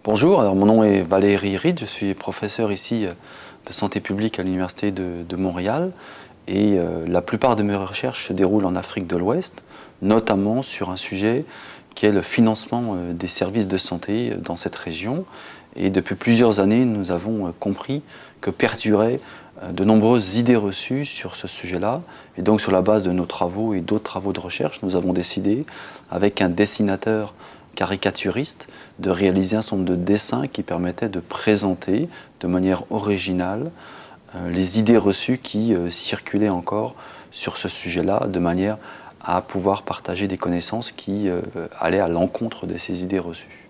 Bonjour, alors mon nom est Valérie Ried, je suis professeur ici de santé publique à l'Université de Montréal et la plupart de mes recherches se déroulent en Afrique de l'Ouest, notamment sur un sujet qui est le financement des services de santé dans cette région. Et depuis plusieurs années, nous avons compris que perduraient de nombreuses idées reçues sur ce sujet-là. Et donc sur la base de nos travaux et d'autres travaux de recherche, nous avons décidé, avec un dessinateur caricaturiste, de réaliser un certain nombre de dessins qui permettaient de présenter de manière originale les idées reçues qui circulaient encore sur ce sujet-là, de manière à pouvoir partager des connaissances qui allaient à l'encontre de ces idées reçues.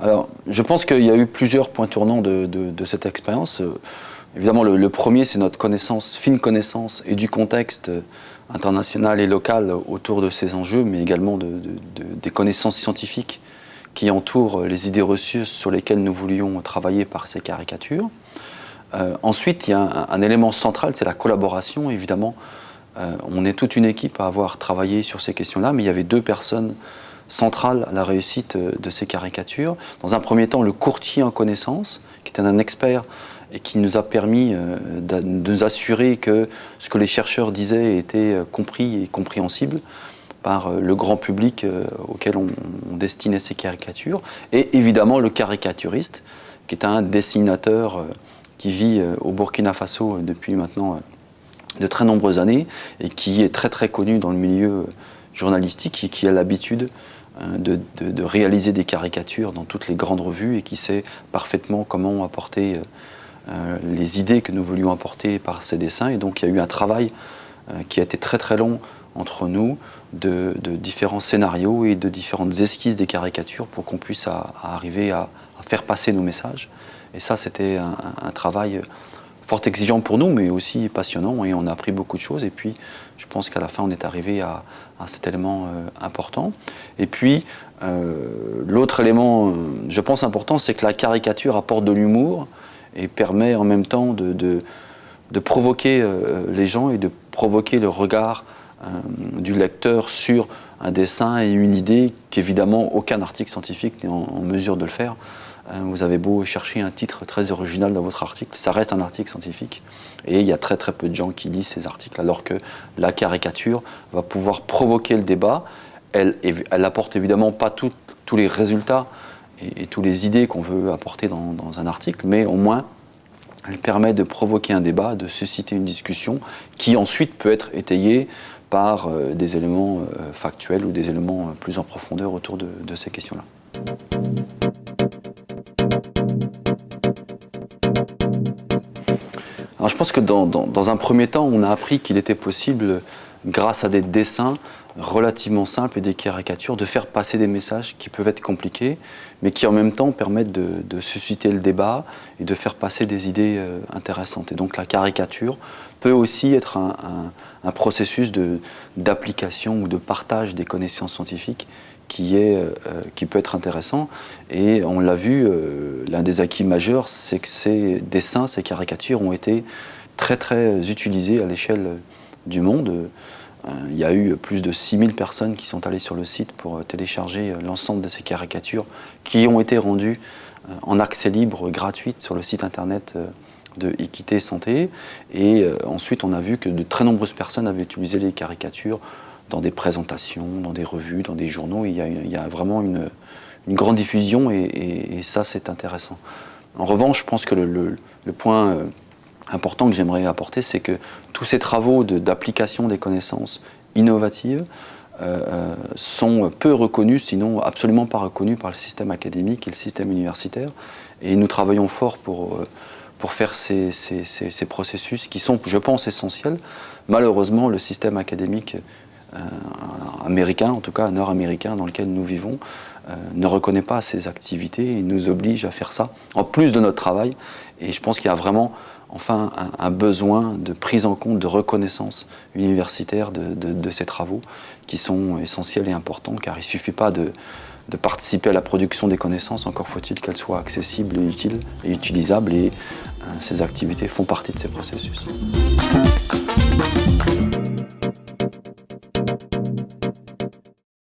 Alors, je pense qu'il y a eu plusieurs points tournants de cette expérience. Évidemment, le premier, c'est notre fine connaissance et du contexte international et local autour de ces enjeux, mais également des connaissances scientifiques qui entourent les idées reçues sur lesquelles nous voulions travailler par ces caricatures. Ensuite, il y a un élément central, c'est la collaboration. Évidemment, on est toute une équipe à avoir travaillé sur ces questions-là, mais il y avait deux personnes centrales à la réussite de ces caricatures. Dans un premier temps, le courtier en connaissances, qui était un expert et qui nous a permis de nous assurer que ce que les chercheurs disaient était compris et compréhensible par le grand public auquel on destinait ces caricatures. Et évidemment le caricaturiste, qui est un dessinateur qui vit au Burkina Faso depuis maintenant de très nombreuses années et qui est très connu dans le milieu journalistique et qui a l'habitude de réaliser des caricatures dans toutes les grandes revues et qui sait parfaitement comment apporter les idées que nous voulions apporter par ces dessins. Et donc il y a eu un travail qui a été très long entre nous de différents scénarios et de différentes esquisses des caricatures pour qu'on puisse arriver à faire passer nos messages. Et ça, c'était un travail fort exigeant pour nous, mais aussi passionnant, et on a appris beaucoup de choses. Et puis, je pense qu'à la fin, on est arrivé à cet élément important. Et puis, l'autre élément, je pense, important, c'est que la caricature apporte de l'humour et permet en même temps de provoquer les gens et de provoquer le regard du lecteur sur un dessin et une idée qu'évidemment aucun article scientifique n'est en mesure de le faire. Vous avez beau chercher un titre très original dans votre article, ça reste un article scientifique. Et il y a très peu de gens qui lisent ces articles, alors que la caricature va pouvoir provoquer le débat. Elle apporte évidemment pas tous les résultats et toutes les idées qu'on veut apporter dans un article, mais au moins elle permet de provoquer un débat, de susciter une discussion qui ensuite peut être étayée par des éléments factuels ou des éléments plus en profondeur autour de ces questions-là. Alors je pense que dans un premier temps, on a appris qu'il était possible, grâce à des dessins relativement simples et des caricatures, de faire passer des messages qui peuvent être compliqués, mais qui en même temps permettent de susciter le débat et de faire passer des idées intéressantes. Et donc la caricature peut aussi être un processus d'application ou de partage des connaissances scientifiques qui peut être intéressant. Et on l'a vu, l'un des acquis majeurs, c'est que ces dessins, ces caricatures ont été très utilisés à l'échelle du monde. Il y a eu plus de 6000 personnes qui sont allées sur le site pour télécharger l'ensemble de ces caricatures qui ont été rendues en accès libre, gratuite, sur le site internet de Équité Santé. Et ensuite, on a vu que de très nombreuses personnes avaient utilisé les caricatures dans des présentations, dans des revues, dans des journaux. Il y a vraiment une grande diffusion et ça, c'est intéressant. En revanche, je pense que le point important que j'aimerais apporter, c'est que tous ces travaux d'application des connaissances innovatives sont peu reconnus, sinon absolument pas reconnus par le système académique et le système universitaire. Et nous travaillons fort pour faire ces processus qui sont, je pense, essentiels. Malheureusement, le système académique américain, en tout cas nord-américain dans lequel nous vivons, ne reconnaît pas ces activités et nous oblige à faire ça, en plus de notre travail. Et je pense qu'il y a vraiment enfin un besoin de prise en compte, de reconnaissance universitaire de ces travaux qui sont essentiels et importants, car il ne suffit pas de participer à la production des connaissances, encore faut-il qu'elles soient accessibles et utiles et utilisables, et ces activités font partie de ces processus.